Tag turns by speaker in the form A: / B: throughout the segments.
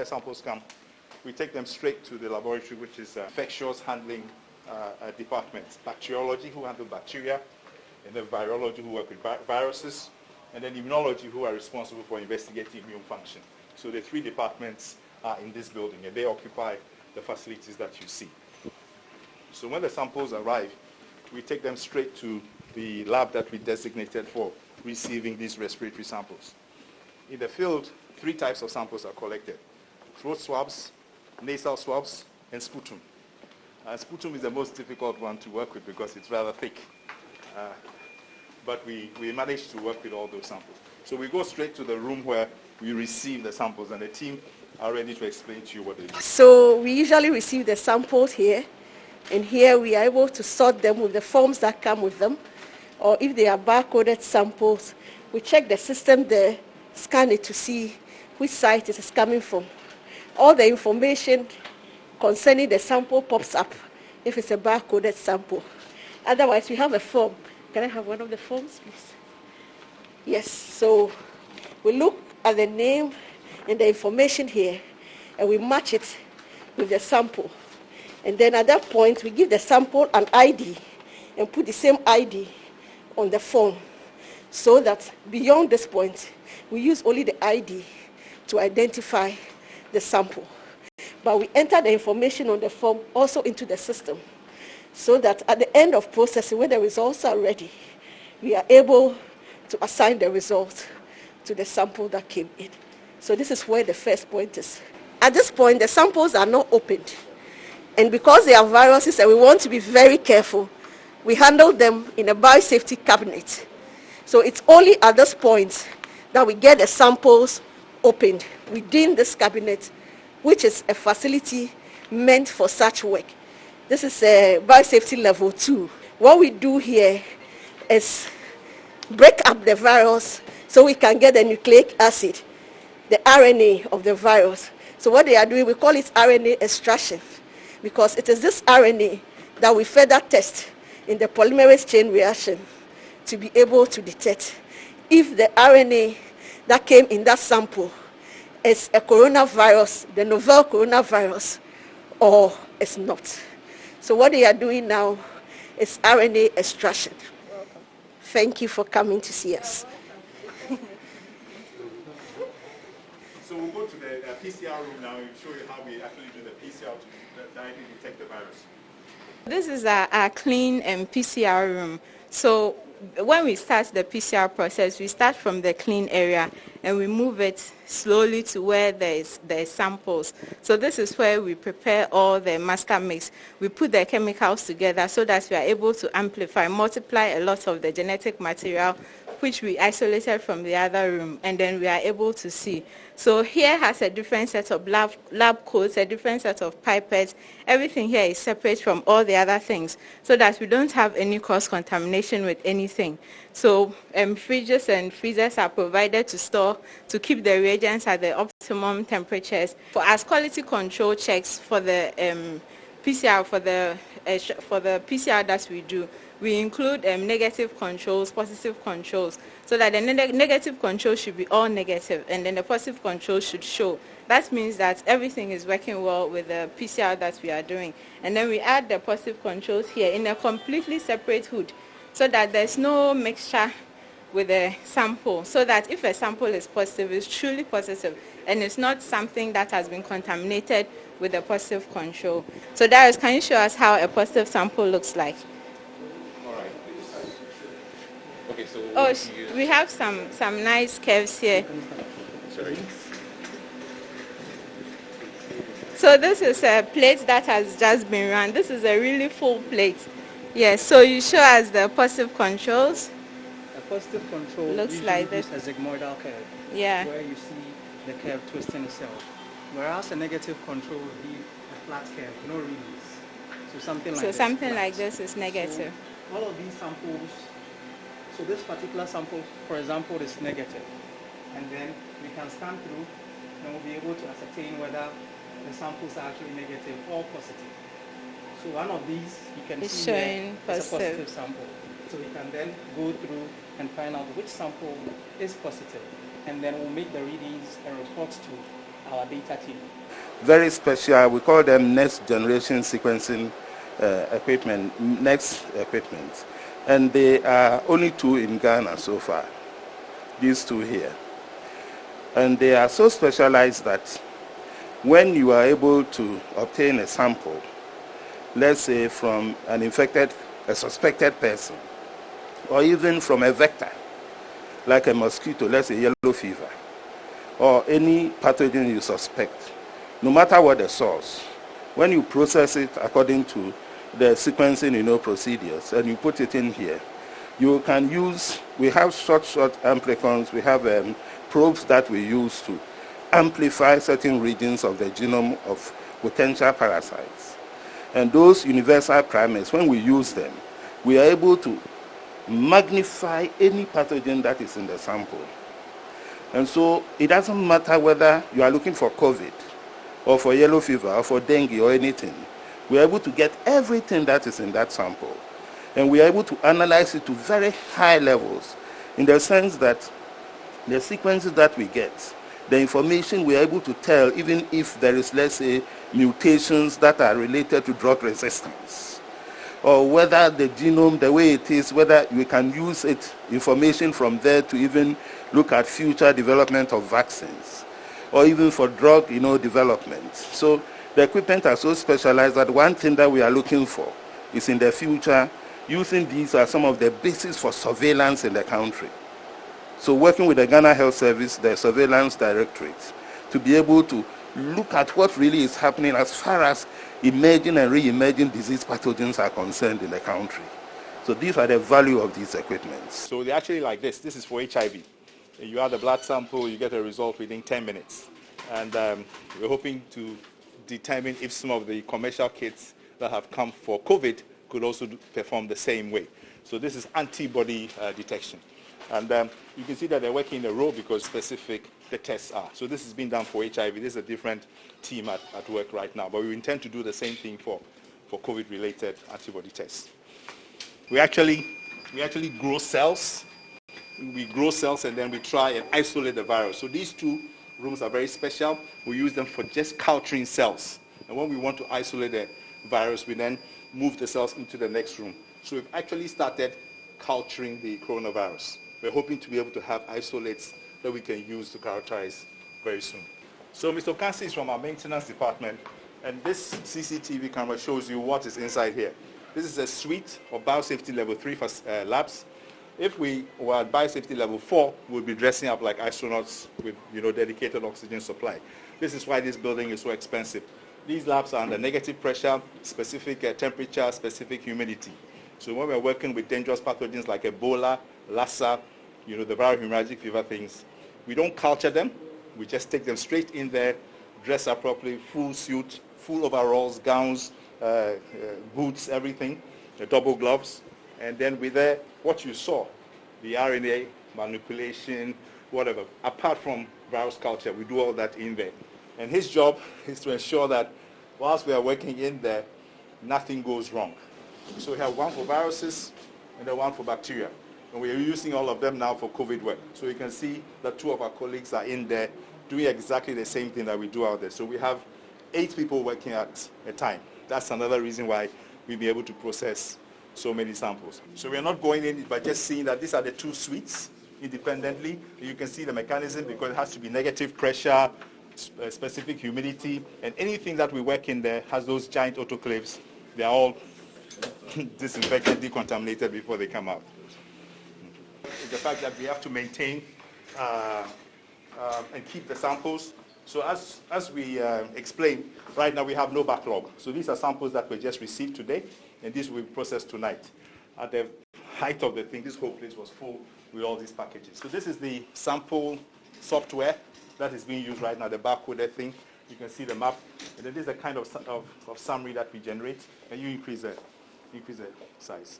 A: samples come, we take them straight to the laboratory, which is infectious handling departments. Bacteriology, who handle bacteria, and then virology, who work with viruses, and then immunology, who are responsible for investigating immune function. So the three departments are in this building, and they occupy the facilities that you see. So when the samples arrive, we take them straight to the lab that we designated for receiving these respiratory samples. In the field, 3 types of samples are collected: throat swabs, nasal swabs, and sputum. Sputum is the most difficult one to work with because it's rather thick. But we managed to work with all those samples. So we go straight to the room where we receive the samples, and the team are ready to explain to you what they do.
B: So we usually receive the samples here, and here we are able to sort them with the forms that come with them, or if they are barcoded samples, we check the system there, scan it to see which site it is coming from. All the information concerning the sample pops up if it's a barcoded sample. Otherwise, we have a form. Can I have one of the forms, please? Yes, so we look at the name and the information here, and we match it with the sample. And then at that point, we give the sample an ID and put the same ID on the form, so that beyond this point, we use only the ID to identify the sample. But we enter the information on the form also into the system, so that at the end of processing, when the results are ready, we are able to assign the result to the sample that came in. So this is where the first point is. At this point, the samples are not opened. And because they are viruses and we want to be very careful, we handle them in a biosafety cabinet. So it's only at this point that we get the samples opened within this cabinet, which is a facility meant for such work. This is a biosafety level 2. What we do here is break up the virus so we can get the nucleic acid, the RNA of the virus. So what they are doing, we call it RNA extraction, because it is this RNA that we further test in the polymerase chain reaction to be able to detect if the RNA that came in that sample is a coronavirus, the novel coronavirus, or it's not. So what they are doing now is RNA extraction. Thank you for coming to see us.
A: So we'll go to the PCR room now and show you how we actually do the PCR to directly detect the virus.
C: This is our clean PCR room. So when we start the PCR process, we start from the clean area and we move it slowly to where there is samples. So this is where we prepare all the master mix. We put the chemicals together so that we are able to amplify, multiply a lot of the genetic material which we isolated from the other room, and then we are able to see. So here has a different set of lab coats, a different set of pipettes. Everything here is separate from all the other things so that we don't have any cross-contamination with anything. So fridges and freezers are provided to keep the reagents at the optimum temperatures. For as quality control checks for the PCR, for the PCR that we do, we include negative controls, positive controls, so that the negative control should be all negative and then the positive control should show. That means that everything is working well with the PCR that we are doing. And then we add the positive controls here in a completely separate hood so that there's no mixture with the sample, so that if a sample is positive, it's truly positive and it's not something that has been contaminated with the positive control. So Darius, can you show us how a positive sample looks like?
A: Okay, so
C: we have some nice curves here.
A: Sorry.
C: So this is a plate that has just been run. This is a really full plate. Yes, so you show us the positive controls.
D: A positive control
C: looks like this.
D: A sigmoidal curve.
C: Yeah.
D: Where you see the curve twisting itself. Whereas a negative control would be a flat curve, no readings. So something like this.
C: So something like this is negative.
D: So all of these samples. So this particular sample, for example, is negative. And then we can scan through and we'll be able to ascertain whether the samples are actually negative or positive. So one of these, you can
C: it's
D: see
C: showing
D: there is a positive sample. So we can then go through and find out which sample is positive. And then we'll make the readings and report to our data team?
E: Very special. We call them next generation sequencing equipment, next equipment. And they are only 2 in Ghana so far, these 2 here. And they are so specialized that when you are able to obtain a sample, let's say from a suspected person, or even from a vector, like a mosquito, let's say yellow fever, or any pathogen you suspect, no matter what the source, when you process it according to the sequencing, procedures, and you put it in here, you can use, we have short amplicons, we have probes that we use to amplify certain regions of the genome of potential parasites. And those universal primates, when we use them, we are able to magnify any pathogen that is in the sample. And so it doesn't matter whether you are looking for COVID, or for yellow fever, or for dengue, or anything. We are able to get everything that is in that sample. And we are able to analyze it to very high levels, in the sense that the sequences that we get, the information we are able to tell, even if there is, let's say, mutations that are related to drug resistance, or whether the genome, the way it is, whether we can use information from there to even look at future development of vaccines, or even for drug, development. So the equipment are so specialized that one thing that we are looking for is in the future, using these as some of the basis for surveillance in the country. So working with the Ghana Health Service, the Surveillance Directorate, to be able to look at what really is happening as far as emerging and re-emerging disease pathogens are concerned in the country. So these are the value of these equipments.
A: So they're actually like this. This is for HIV. You add a blood sample, you get a result within 10 minutes. And we're hoping to determine if some of the commercial kits that have come for COVID could also perform the same way. So this is antibody detection. And you can see that they're working in a row because specific the tests are. So this is being done for HIV. This is a different team at work right now. But we intend to do the same thing for COVID-related antibody tests. We actually grow cells. We grow cells and then we try and isolate the virus. So these 2 rooms are very special. We use them for just culturing cells. And when we want to isolate the virus, we then move the cells into the next room. So we've actually started culturing the coronavirus. We're hoping to be able to have isolates that we can use to characterize very soon. So Mr. Okansi is from our maintenance department, and this CCTV camera shows you what is inside here. This is a suite of biosafety level 3 for labs. If we were at biosafety level 4, we'd be dressing up like astronauts with dedicated oxygen supply. This is why this building is so expensive. These labs are under negative pressure, specific temperature, specific humidity. So when we're working with dangerous pathogens like Ebola, Lassa, the viral hemorrhagic fever things, we don't culture them. We just take them straight in there, dress up properly, full suit, full overalls, gowns, boots, everything, the double gloves. And then with what you saw, the RNA manipulation, whatever, apart from virus culture, we do all that in there. And his job is to ensure that whilst we are working in there, nothing goes wrong. So we have one for viruses and then one for bacteria. And we are using all of them now for COVID work. So you can see that 2 of our colleagues are in there doing exactly the same thing that we do out there. So we have 8 people working at a time. That's another reason why we'll be able to process so many samples. So we're not going in by just seeing that these are the 2 suites independently. You can see the mechanism because it has to be negative pressure, specific humidity, and anything that we work in there has those giant autoclaves. They're all disinfected, decontaminated before they come out. The fact that we have to maintain and keep the samples. So as we explained, right now we have no backlog. So these are samples that we just received today, and these will be processed tonight. At the height of the thing, this whole place was full with all these packages. So this is the sample software that is being used right now, the barcoded thing. You can see the map, and then this is the kind of summary that we generate, and you increase the size.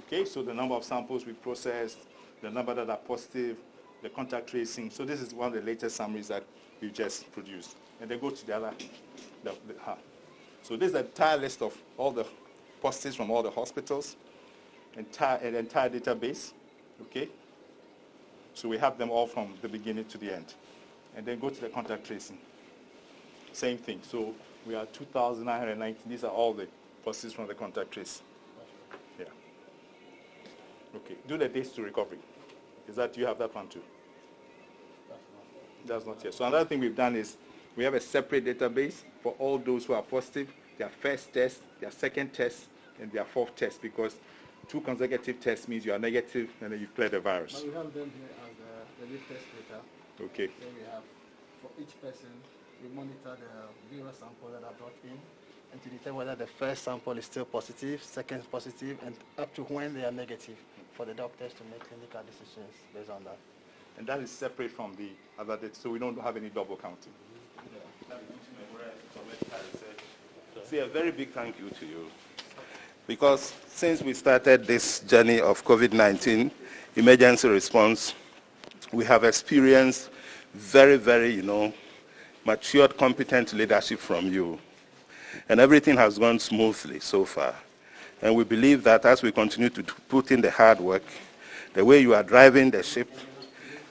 A: Okay, so the number of samples we processed, the number that are positive, the contact tracing. So this is one of the latest summaries that we just produced. And then go to the other. So this is the entire list of all the positives from all the hospitals, an entire database. Okay. So we have them all from the beginning to the end. And then go to the contact tracing. Same thing. So we are 2,919. These are all the positives from the contact trace. Yeah. Okay. Do the days to recovery. Is that, you have that one too? That's not yet. So another thing we've done is we have a separate database for all those who are positive, their first test, their second test, and their fourth test, because 2 consecutive tests means you are negative and then you've cleared the virus.
F: But we have them here as the test data.
A: Okay.
F: So we have, for each person, we monitor the virus sample that are brought in, and to determine whether the first sample is still positive, second positive, and up to when they are negative, for the doctors to make clinical decisions based on that.
A: And that is separate from the other data, so we don't have any double counting.
E: See, a very big thank you to you. Because since we started this journey of COVID-19 emergency response, we have experienced very, very, matured, competent leadership from you. And everything has gone smoothly so far. And we believe that as we continue to put in the hard work, the way you are driving the ship,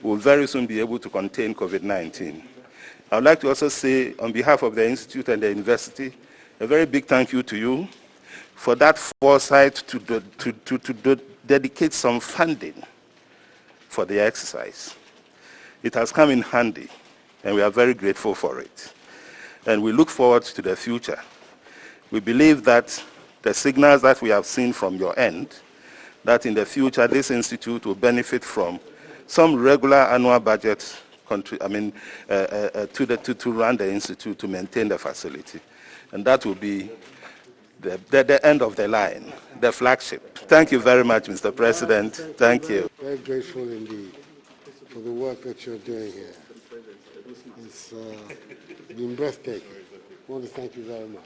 E: we'll very soon be able to contain COVID-19. I would like to also say, on behalf of the Institute and the university, a very big thank you to you for that foresight to dedicate some funding for the exercise. It has come in handy, and we are very grateful for it. And we look forward to the future. We believe that the signals that we have seen from your end, that in the future this institute will benefit from some regular annual budget to run the institute, to maintain the facility. And that will be the end of the line, the flagship. Thank you very much, Mr. President. Thank you.
G: Very grateful indeed for the work that you're doing here. It's been breathtaking. I want to thank you very much.